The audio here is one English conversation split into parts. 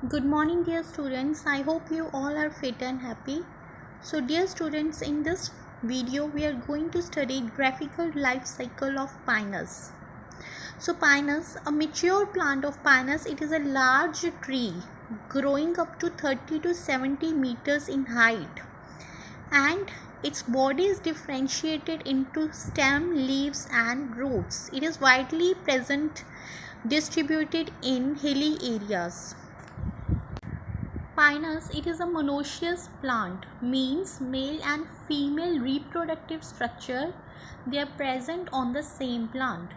Good morning, dear students. I hope you all are fit and happy. So, dear students, in this video, we are going to study graphical life cycle of pinus. So, pinus, a mature plant of pinus, it is a large tree growing up to 30 to 70 meters in height, and its body is differentiated into stem, leaves, and roots. It is widely present, distributed in hilly areas. Pinus, it is a monoecious plant, means male and female reproductive structure, they are present on the same plant.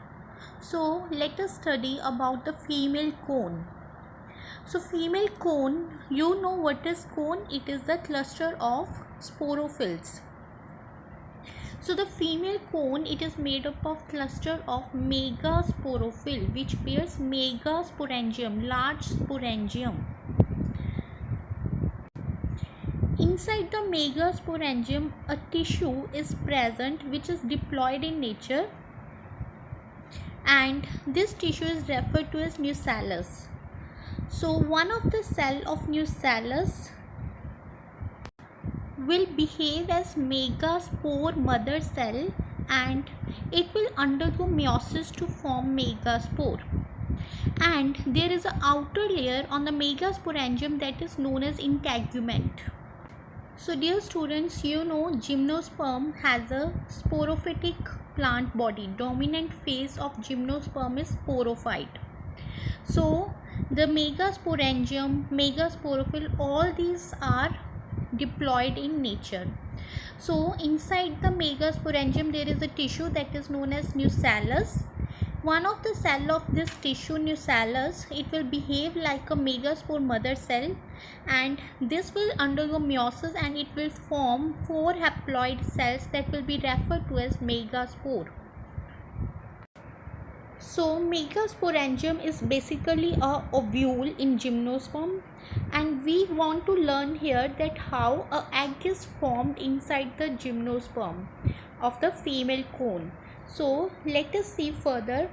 So let us study about the female cone. So female cone, you know what is cone? It is the cluster of sporophylls. So the female cone, it is made up of cluster of megasporophyll, which bears megasporangium, large sporangium. Inside the megasporangium, a tissue is present which is diploid in nature, and this tissue is referred to as nucellus. So one of the cell of nucellus will behave as megaspore mother cell, and it will undergo meiosis to form megaspore. And there is an outer layer on the megasporangium that is known as integument. So dear students, you know gymnosperm has a sporophytic plant body. Dominant phase of gymnosperm is sporophyte. So the megasporangium, megasporophyll, all these are diploid in nature. So inside the megasporangium there is a tissue that is known as nucellus. One of the cell of this tissue, nucellus, it will behave like a megaspore mother cell, and this will undergo meiosis and it will form 4 haploid cells that will be referred to as megaspore. So megasporangium is basically a ovule in gymnosperm, and we want to learn here that how a egg is formed inside the gymnosperm of the female cone. So let us see further.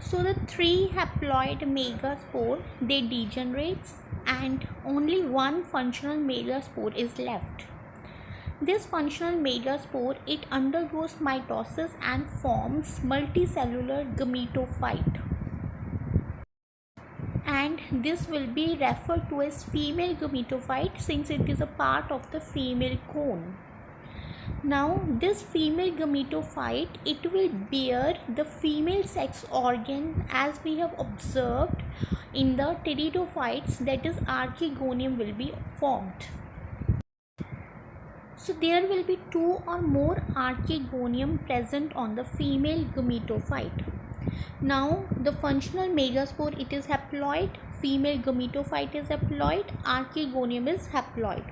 So the 3 haploid megaspore, they degenerates and only one functional megaspore is left. This functional megaspore, it undergoes mitosis and forms multicellular gametophyte, and this will be referred to as female gametophyte since it is a part of the female cone. Now this female gametophyte, it will bear the female sex organ as we have observed in the pteridophytes, that is archegonium will be formed. So there will be 2 or more archegonium present on the female gametophyte. Now the functional megaspore, it is haploid, female gametophyte is haploid, archegonium is haploid.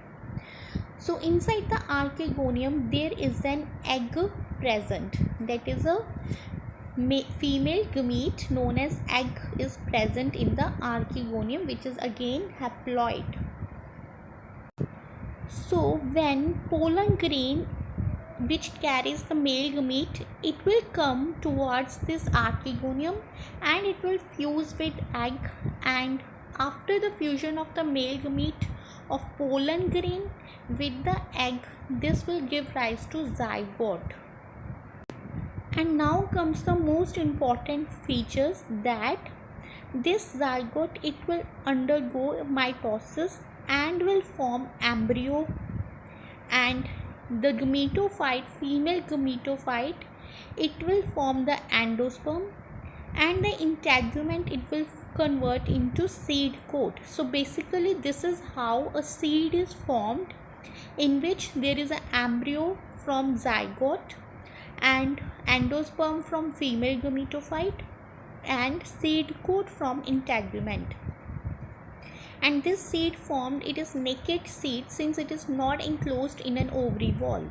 So inside the archegonium there is an egg present, that is a female gamete known as egg is present in the archegonium, which is again haploid. So when pollen grain which carries the male gamete, it will come towards this archegonium and it will fuse with egg, and after the fusion of the male gamete of pollen grain with the egg, this will give rise to zygote. And now comes the most important features, that this zygote, it will undergo mitosis and will form embryo, and the gametophyte, female gametophyte, it will form the endosperm, and the integument, it will convert into seed coat. So basically this is how a seed is formed, in which there is an embryo from zygote and endosperm from female gametophyte and seed coat from integument. And this seed formed, it is naked seed since it is not enclosed in an ovary wall.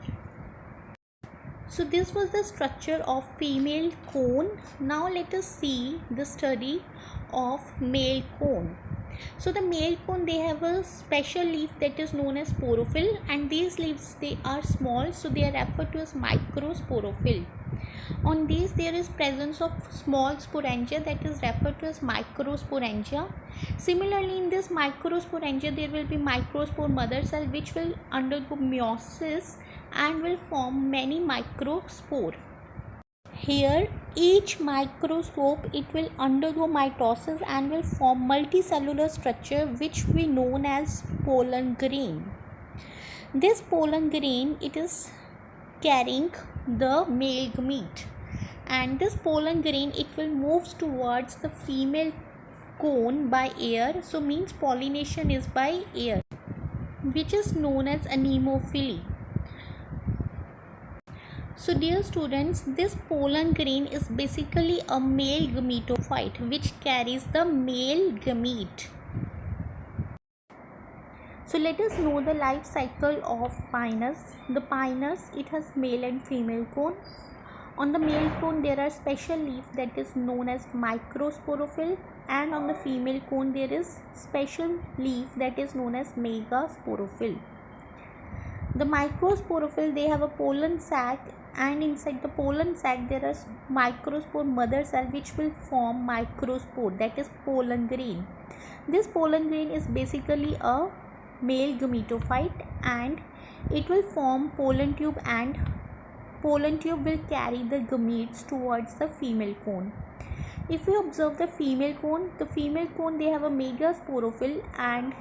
So this was the structure of female cone. Now let us see the study of male cone. So the male cone, they have a special leaf that is known as sporophyll, and these leaves, they are small, so they are referred to as microsporophyll. On these there is presence of small sporangia that is referred to as microsporangia. Similarly, in this microsporangia there will be microspore mother cell which will undergo meiosis and will form many microspore. Here each microscope it will undergo mitosis and will form multicellular structure which we known as pollen grain. This pollen grain it is carrying the male gamete, and this pollen grain it will move towards the female cone by air, so means pollination is by air, which is known as anemophily. So dear students, this pollen grain is basically a male gametophyte which carries the male gamete. So let us know the life cycle of pinus. The pinus it has male and female cone. On the male cone there are special leaf that is known as microsporophyll, and on the female cone there is special leaf that is known as megasporophyll. The microsporophyll they have a pollen sac, and inside the pollen sac there is microspore mother cell which will form microspore, that is pollen grain. This pollen grain is basically a male gametophyte and it will form pollen tube, and pollen tube will carry the gametes towards the female cone. If you observe the female cone they have a megasporophyll, and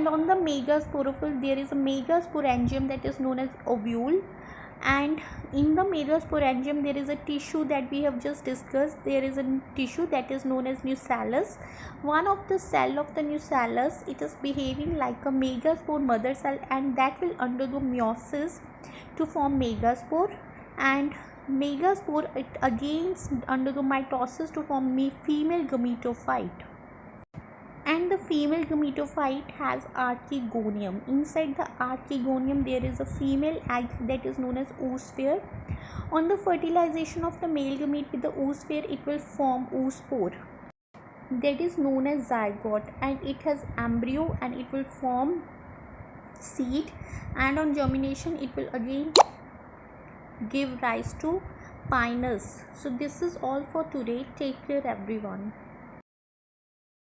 on the megasporophyll there is a megasporangium that is known as ovule, and in the megasporangium there is a tissue that we have just discussed. There is a tissue that is known as nucellus. One of the cell of the nucellus it is behaving like a megaspore mother cell, and that will undergo meiosis to form megaspore, and megaspore it again undergo mitosis to form female gametophyte. And the female gametophyte has archegonium. Inside the archegonium there is a female egg that is known as oosphere. On the fertilization of the male gamete with the oosphere it will form oospore, that is known as zygote, and it has embryo and it will form seed, and on germination it will again give rise to pinus. So this is all for today. Take care everyone.